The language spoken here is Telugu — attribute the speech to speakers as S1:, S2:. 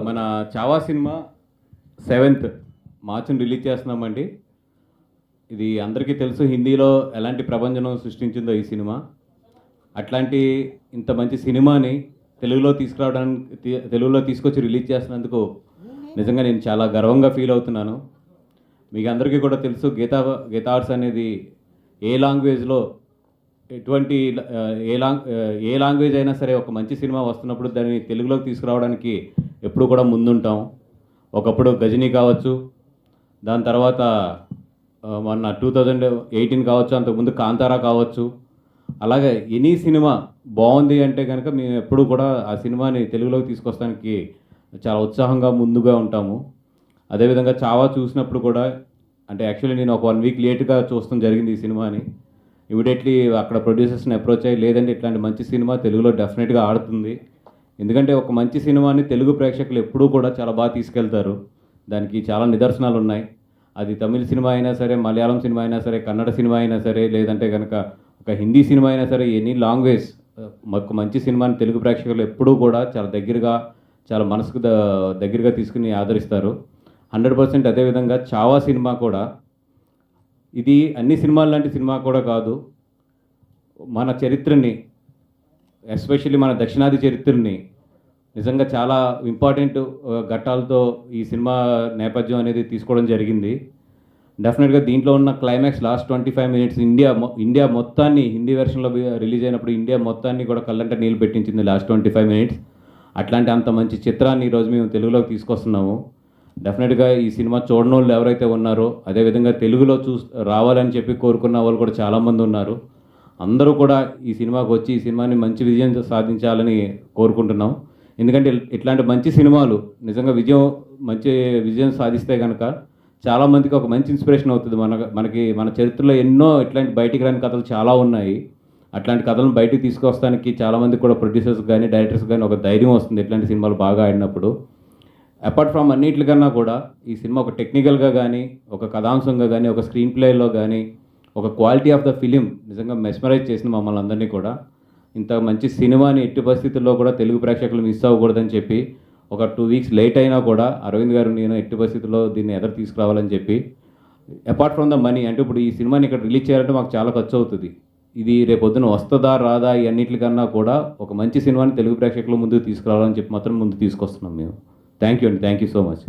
S1: మన చావా సినిమా 7th మార్చిని రిలీజ్ చేస్తున్నామండి. ఇది అందరికీ తెలుసు హిందీలో ఎలాంటి ప్రభంజనం సృష్టించిందో ఈ సినిమా. అట్లాంటి ఇంత మంచి సినిమాని తెలుగులో తీసుకొచ్చి రిలీజ్ చేస్తున్నందుకు నిజంగా నేను చాలా గర్వంగా ఫీల్ అవుతున్నాను. మీకు అందరికీ కూడా తెలుసు గీతా ఆర్ట్స్ అనేది ఏ లాంగ్వేజ్లో ఎటువంటి ఏ లాంగ్వేజ్ అయినా సరే ఒక మంచి సినిమా వస్తున్నప్పుడు దాన్ని తెలుగులోకి తీసుకురావడానికి ఎప్పుడు కూడా ముందుంటాం. ఒకప్పుడు గజనీ కావచ్చు, దాని తర్వాత మొన్న 2018 కావచ్చు, అంతకుముందు కాంతారా కావచ్చు. అలాగే ఎనీ సినిమా బాగుంది అంటే కనుక మేము ఎప్పుడు కూడా ఆ సినిమాని తెలుగులోకి తీసుకొస్తానికి చాలా ఉత్సాహంగా ముందుగా ఉంటాము. అదేవిధంగా చావా చూసినప్పుడు కూడా అంటే యాక్చువల్లీ నేను ఒక 1 వీక్ లేట్గా చూస్తాం జరిగింది ఈ సినిమాని. ఇమీడియట్లీ అక్కడ ప్రొడ్యూసర్స్ని అప్రోచ్ అయ్యి లేదంటే ఇట్లాంటి మంచి సినిమా తెలుగులో డెఫినెట్గా ఆడుతుంది. ఎందుకంటే ఒక మంచి సినిమాని తెలుగు ప్రేక్షకులు ఎప్పుడూ కూడా చాలా బాగా తీసుకెళ్తారు. దానికి చాలా నిదర్శనాలు ఉన్నాయి. అది తమిళ సినిమా అయినా సరే, మలయాళం సినిమా అయినా సరే, కన్నడ సినిమా అయినా సరే, లేదంటే కనుక ఒక హిందీ సినిమా అయినా సరే, ఎనీ లాంగ్వేజ్ మాకు మంచి సినిమాని తెలుగు ప్రేక్షకులు ఎప్పుడూ కూడా చాలా దగ్గరగా, చాలా మనసుకు దగ్గరగా తీసుకుని ఆదరిస్తారు 100%. అదేవిధంగా చావా సినిమా కూడా ఇది అన్ని సినిమాలు లాంటి సినిమా కూడా కాదు. మన చరిత్రని, ఎస్పెషల్లీ మన దక్షిణాది చరిత్రని నిజంగా చాలా ఇంపార్టెంట్ ఘట్టాలతో ఈ సినిమా నేపథ్యం అనేది తీసుకోవడం జరిగింది. డెఫినెట్గా దీంట్లో ఉన్న క్లైమాక్స్ లాస్ట్ 25 మినిట్స్ ఇండియా మొత్తాన్ని, హిందీ వెర్షన్లో రిలీజ్ అయినప్పుడు ఇండియా మొత్తాన్ని కూడా కళ్ళంట నీళ్ళు పెట్టించింది లాస్ట్ 25 మినిట్స్. అట్లాంటి అంత మంచి చిత్రాన్ని ఈరోజు మేము తెలుగులోకి తీసుకొస్తున్నాము. డెఫినెట్గా ఈ సినిమా చూడని వాళ్ళు ఎవరైతే ఉన్నారో, అదేవిధంగా తెలుగులో రావాలని చెప్పి కోరుకున్న వాళ్ళు కూడా చాలామంది ఉన్నారు. అందరూ కూడా ఈ సినిమాకి వచ్చి ఈ సినిమాని మంచి విజయం సాధించాలని కోరుకుంటున్నాం. ఎందుకంటే ఇట్లాంటి మంచి సినిమాలు నిజంగా మంచి విజయం సాధిస్తే కనుక చాలామందికి ఒక మంచి ఇన్స్పిరేషన్ అవుతుంది. మన చరిత్రలో ఎన్నో ఇట్లాంటి బయటికి రాని కథలు చాలా ఉన్నాయి. అట్లాంటి కథలను బయటికి తీసుకొస్తానికి చాలామంది కూడా ప్రొడ్యూసర్స్ కానీ, డైరెక్టర్స్ కానీ ఒక ధైర్యం వస్తుంది ఇట్లాంటి సినిమాలు బాగా ఆడినప్పుడు. అపార్ట్ ఫ్రమ్ అన్నిటికన్నా కూడా ఈ సినిమా ఒక టెక్నికల్గా కానీ, ఒక కథాంశంగా కానీ, ఒక స్క్రీన్ ప్లేలో కానీ, ఒక క్వాలిటీ ఆఫ్ ద ఫిలిం నిజంగా మెస్మరైజ్ చేసింది మమ్మల్ని అందరినీ కూడా. ఇంత మంచి సినిమాని ఎట్టి పరిస్థితుల్లో కూడా తెలుగు ప్రేక్షకులు మిస్ అవ్వకూడదని చెప్పి ఒక 2 వీక్స్ లేట్ అయినా కూడా అరవింద్ గారు నేను ఎట్టి పరిస్థితుల్లో దీన్ని ఎదురు తీసుకురావాలని చెప్పి, అపార్ట్ ఫ్రమ్ ద మనీ, అంటే ఇప్పుడు ఈ సినిమాని ఇక్కడ రిలీజ్ చేయాలంటే మాకు చాలా ఖర్చు అవుతుంది. ఇది రేపొద్దున వస్తుందా రాదా ఈ అన్నిటికన్నా కూడా ఒక మంచి సినిమాని తెలుగు ప్రేక్షకుల ముందుకు తీసుకురావాలని చెప్పి మాత్రం ముందు తీసుకొస్తున్నాం మేము. థ్యాంక్ యూ అండి, థ్యాంక్ యూ సో మచ్.